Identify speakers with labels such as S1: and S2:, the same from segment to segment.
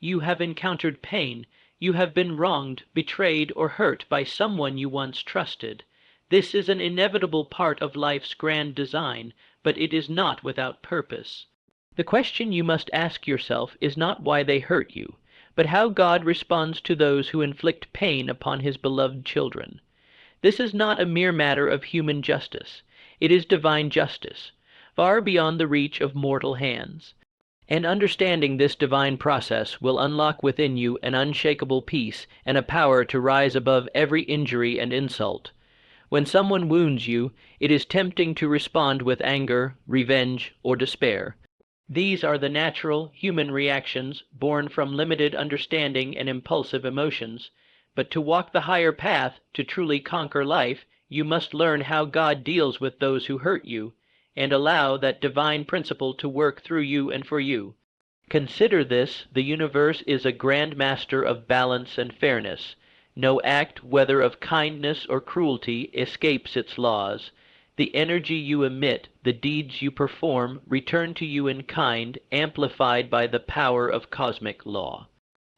S1: you have encountered pain, you have been wronged, betrayed, or hurt by someone you once trusted. This is an inevitable part of life's grand design, but it is not without purpose. The question you must ask yourself is not why they hurt you, but how God responds to those who inflict pain upon his beloved children. This is not a mere matter of human justice. It is divine justice, far beyond the reach of mortal hands. And understanding this divine process will unlock within you an unshakable peace and a power to rise above every injury and insult. When someone wounds you, it is tempting to respond with anger, revenge, or despair. These are the natural, human reactions born from limited understanding and impulsive emotions. But to walk the higher path, to truly conquer life, you must learn how God deals with those who hurt you, and allow that divine principle to work through you and for you. Consider this: the universe is a grand master of balance and fairness. No act, whether of kindness or cruelty, escapes its laws. The energy you emit, the deeds you perform, return to you in kind, amplified by the power of cosmic law.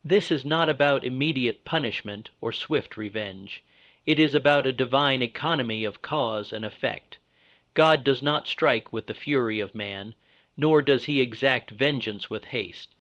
S1: This is not about immediate punishment or swift revenge. It is about a divine economy of cause and effect. God does not strike with the fury of man, nor does he exact vengeance with haste.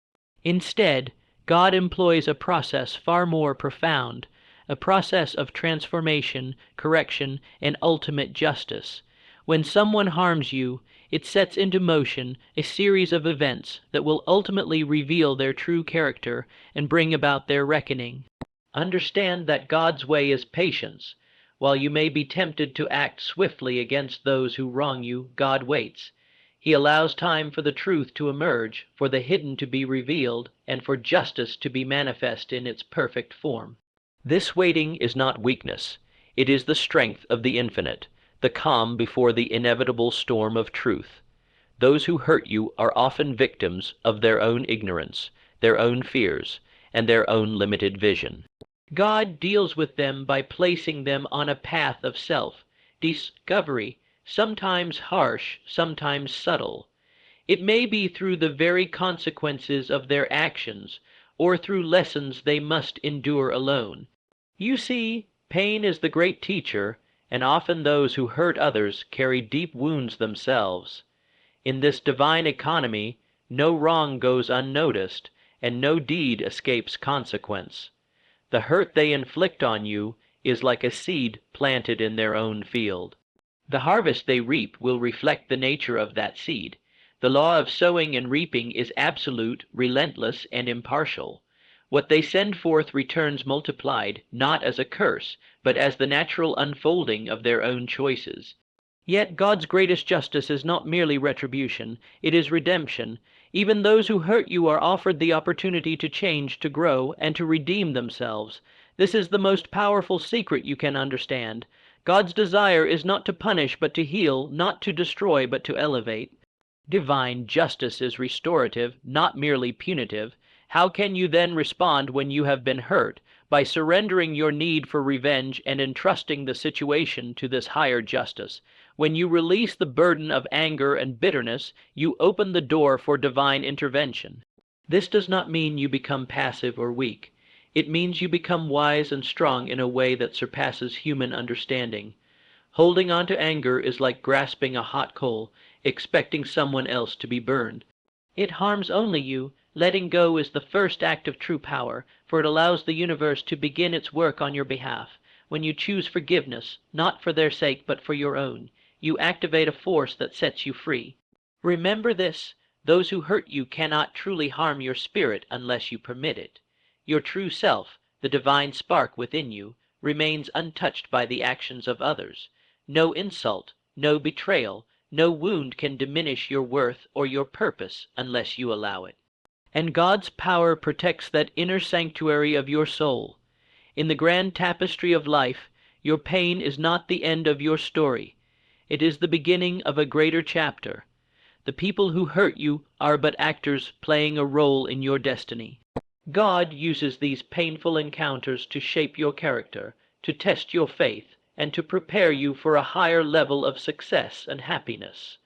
S1: Instead, God employs a process far more profound, a process of transformation, correction, and ultimate justice. When someone harms you, it sets into motion a series of events that will ultimately reveal their true character and bring about their reckoning. Understand that God's way is patience. While you may be tempted to act swiftly against those who wrong you, God waits. He allows time for the truth to emerge, for the hidden to be revealed, and for justice to be manifest in its perfect form. This waiting is not weakness. It is the strength of the infinite, the calm before the inevitable storm of truth. Those who hurt you are often victims of their own ignorance, their own fears, and their own limited vision. God deals with them by placing them on a path of self-discovery, sometimes harsh, sometimes subtle. It may be through the very consequences of their actions, or through lessons they must endure alone. You see, pain is the great teacher, and often those who hurt others carry deep wounds themselves. In this divine economy, no wrong goes unnoticed, and no deed escapes consequence. The hurt they inflict on you is like a seed planted in their own field. The harvest they reap will reflect the nature of that seed. The law of sowing and reaping is absolute, relentless, and impartial. What they send forth returns multiplied, not as a curse, but as the natural unfolding of their own choices. Yet God's greatest justice is not merely retribution, it is redemption. Even those who hurt you are offered the opportunity to change, to grow, and to redeem themselves. This is the most powerful secret you can understand. God's desire is not to punish but to heal, not to destroy but to elevate. Divine justice is restorative, not merely punitive. How can you then respond when you have been hurt? By surrendering your need for revenge and entrusting the situation to this higher justice. When you release the burden of anger and bitterness, you open the door for divine intervention. This does not mean you become passive or weak. It means you become wise and strong in a way that surpasses human understanding. Holding on to anger is like grasping a hot coal, expecting someone else to be burned. It harms only you. Letting go is the first act of true power, for it allows the universe to begin its work on your behalf. When you choose forgiveness, not for their sake but for your own, you activate a force that sets you free. Remember this: those who hurt you cannot truly harm your spirit unless you permit it. Your true self, the divine spark within you, remains untouched by the actions of others. No insult, no betrayal, no wound can diminish your worth or your purpose unless you allow it. And God's power protects that inner sanctuary of your soul. In the grand tapestry of life, your pain is not the end of your story. It is the beginning of a greater chapter. The people who hurt you are but actors playing a role in your destiny. God uses these painful encounters to shape your character, to test your faith, and to prepare you for a higher level of success and happiness.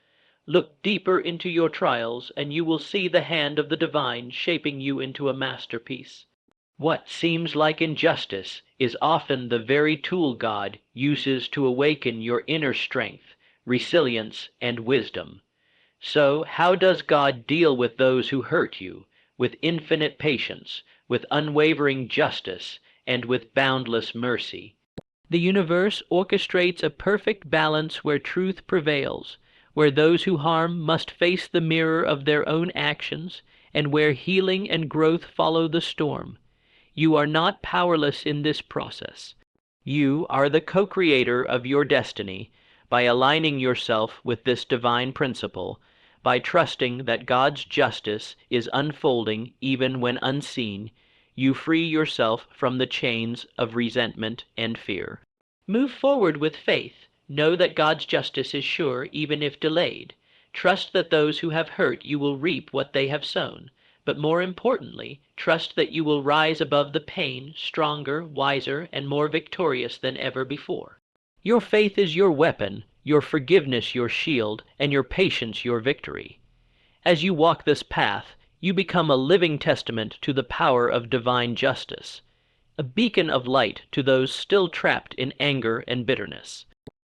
S1: Look deeper into your trials, and you will see the hand of the divine shaping you into a masterpiece. What seems like injustice is often the very tool God uses to awaken your inner strength, resilience, and wisdom. So, how does God deal with those who hurt you? With infinite patience, with unwavering justice, and with boundless mercy. The universe orchestrates a perfect balance where truth prevails, where those who harm must face the mirror of their own actions, and where healing and growth follow the storm. You are not powerless in this process. You are the co-creator of your destiny by aligning yourself with this divine principle, by trusting that God's justice is unfolding even when unseen. You free yourself from the chains of resentment and fear. Move forward with faith. Know that God's justice is sure even if delayed. Trust that those who have hurt you will reap what they have sown. But more importantly, trust that you will rise above the pain, stronger, wiser, and more victorious than ever before. Your faith is your weapon, your forgiveness your shield, and your patience your victory. As you walk this path, you become a living testament to the power of divine justice, a beacon of light to those still trapped in anger and bitterness.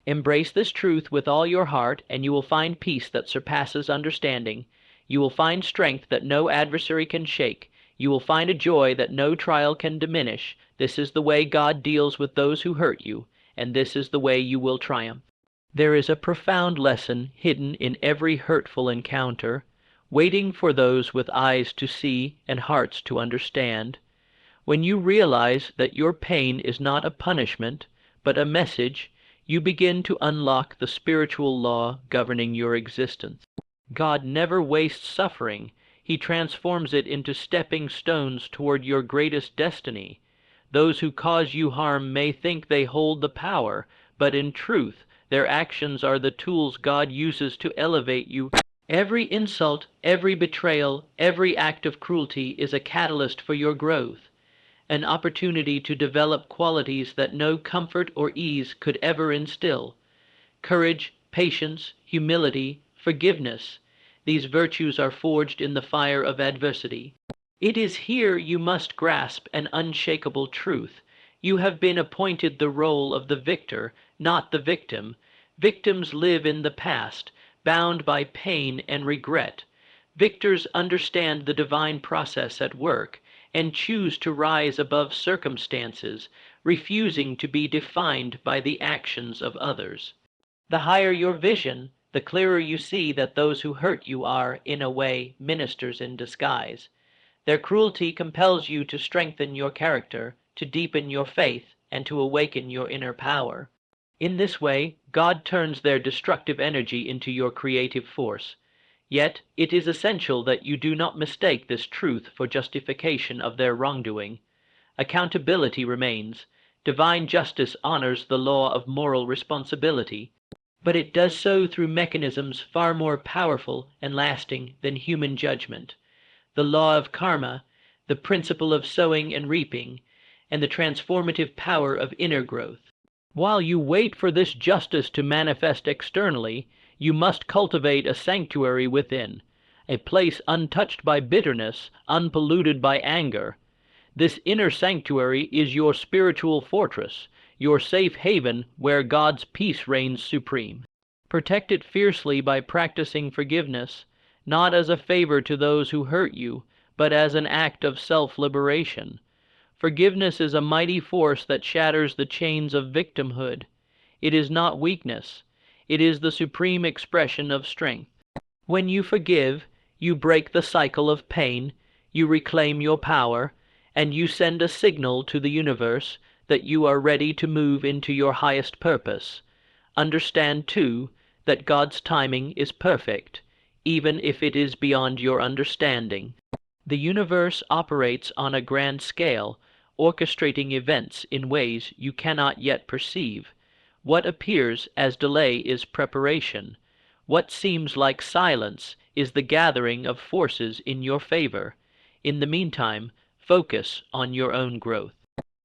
S1: Embrace this truth with all your heart, and you will find peace that surpasses understanding. You will find strength that no adversary can shake. You will find a joy that no trial can diminish. This is the way God deals with those who hurt you, and this is the way you will triumph. There is a profound lesson hidden in every hurtful encounter, waiting for those with eyes to see and hearts to understand. When you realize that your pain is not a punishment, but a message, you begin to unlock the spiritual law governing your existence. God never wastes suffering. He transforms it into stepping stones toward your greatest destiny. Those who cause you harm may think they hold the power, but in truth, their actions are the tools God uses to elevate you. Every insult, every betrayal, every act of cruelty is a catalyst for your growth, an opportunity to develop qualities that no comfort or ease could ever instill. Courage, patience, humility, forgiveness. These virtues are forged in the fire of adversity. It is here you must grasp an unshakable truth. You have been appointed the role of the victor, not the victim. Victims live in the past, bound by pain and regret. Victors understand the divine process at work and choose to rise above circumstances, refusing to be defined by the actions of others. The higher your vision, the clearer you see that those who hurt you are, in a way, ministers in disguise. Their cruelty compels you to strengthen your character, to deepen your faith, and to awaken your inner power. In this way, God turns their destructive energy into your creative force. Yet, it is essential that you do not mistake this truth for justification of their wrongdoing. Accountability remains. Divine justice honors the law of moral responsibility, but it does so through mechanisms far more powerful and lasting than human judgment. The law of karma, the principle of sowing and reaping, and the transformative power of inner growth. While you wait for this justice to manifest externally, you must cultivate a sanctuary within, a place untouched by bitterness, unpolluted by anger. This inner sanctuary is your spiritual fortress, your safe haven where God's peace reigns supreme. Protect it fiercely by practicing forgiveness, not as a favor to those who hurt you, but as an act of self-liberation. Forgiveness is a mighty force that shatters the chains of victimhood. It is not weakness. It is the supreme expression of strength. When you forgive, you break the cycle of pain, you reclaim your power, and you send a signal to the universe that you are ready to move into your highest purpose. Understand, too, that God's timing is perfect, even if it is beyond your understanding. The universe operates on a grand scale, orchestrating events in ways you cannot yet perceive. What appears as delay is preparation. What seems like silence is the gathering of forces in your favor. In the meantime, focus on your own growth.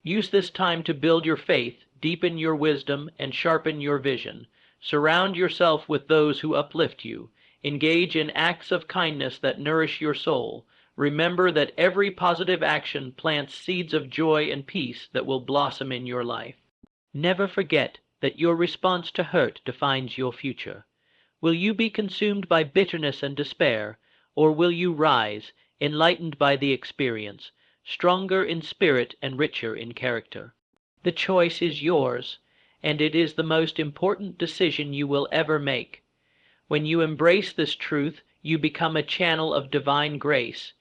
S1: Use this time to build your faith, deepen your wisdom, and sharpen your vision. Surround yourself with those who uplift you. Engage in acts of kindness that nourish your soul. Remember that every positive action plants seeds of joy and peace that will blossom in your life. Never forget that your response to hurt defines your future. Will you be consumed by bitterness and despair, or will you rise, enlightened by the experience, stronger in spirit and richer in character? The choice is yours, and it is the most important decision you will ever make. When you embrace this truth, you become a channel of divine grace.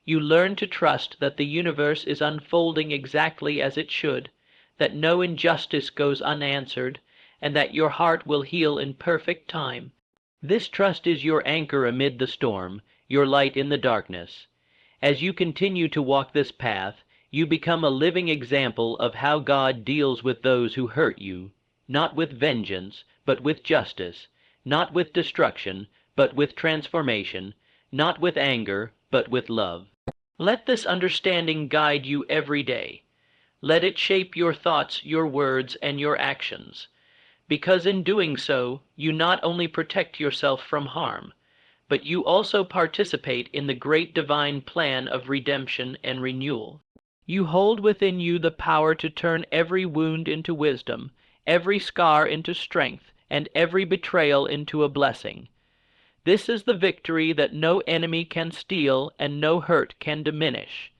S1: You learn to trust that the universe is unfolding exactly as it should, that no injustice goes unanswered, and that your heart will heal in perfect time. This trust is your anchor amid the storm, your light in the darkness. As you continue to walk this path, you become a living example of how God deals with those who hurt you, not with vengeance, but with justice, not with destruction, but with transformation, not with anger, but with love. Let this understanding guide you every day. Let it shape your thoughts, your words, and your actions, because in doing so, you not only protect yourself from harm, but you also participate in the great divine plan of redemption and renewal. You hold within you the power to turn every wound into wisdom, every scar into strength, and every betrayal into a blessing. This is the victory that no enemy can steal and no hurt can diminish.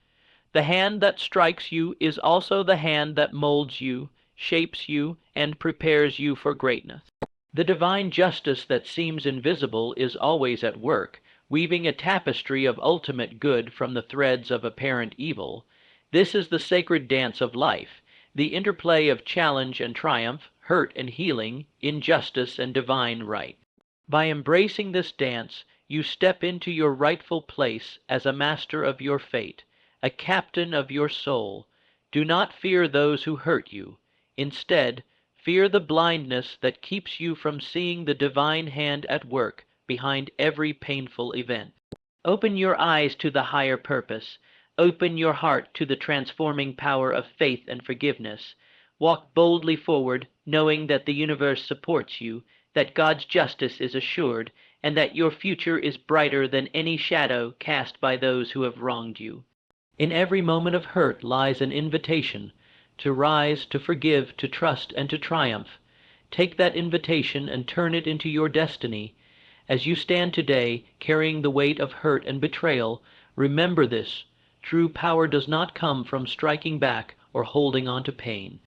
S1: The hand that strikes you is also the hand that molds you, shapes you, and prepares you for greatness. The divine justice that seems invisible is always at work, weaving a tapestry of ultimate good from the threads of apparent evil. This is the sacred dance of life, the interplay of challenge and triumph, hurt and healing, injustice and divine right. By embracing this dance, you step into your rightful place as a master of your fate, a captain of your soul. Do not fear those who hurt you. Instead, fear the blindness that keeps you from seeing the divine hand at work behind every painful event. Open your eyes to the higher purpose. Open your heart to the transforming power of faith and forgiveness. Walk boldly forward, knowing that the universe supports you, that God's justice is assured, and that your future is brighter than any shadow cast by those who have wronged you. In every moment of hurt lies an invitation to rise, to forgive, to trust, and to triumph. Take that invitation and turn it into your destiny. As you stand today, carrying the weight of hurt and betrayal, remember this: true power does not come from striking back or holding on to pain.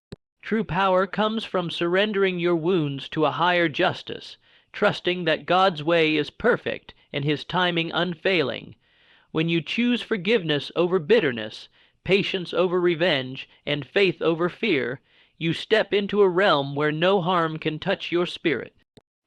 S1: True power comes from surrendering your wounds to a higher justice, trusting that God's way is perfect and His timing unfailing. When you choose forgiveness over bitterness, patience over revenge, and faith over fear, you step into a realm where no harm can touch your spirit.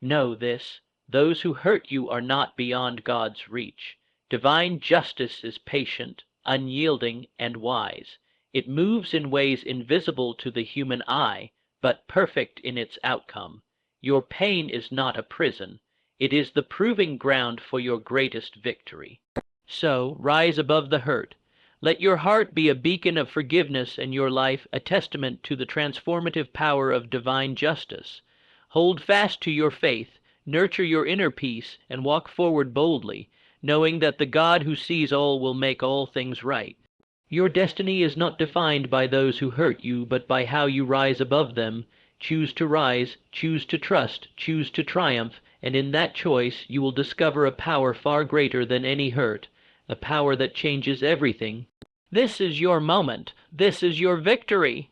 S1: Know this: those who hurt you are not beyond God's reach. Divine justice is patient, unyielding, and wise. It moves in ways invisible to the human eye, but perfect in its outcome. Your pain is not a prison. It is the proving ground for your greatest victory. So, rise above the hurt. Let your heart be a beacon of forgiveness and your life a testament to the transformative power of divine justice. Hold fast to your faith, nurture your inner peace, and walk forward boldly, knowing that the God who sees all will make all things right. Your destiny is not defined by those who hurt you, but by how you rise above them. Choose to rise, choose to trust, choose to triumph, and in that choice you will discover a power far greater than any hurt, a power that changes everything. This is your moment. This is your victory.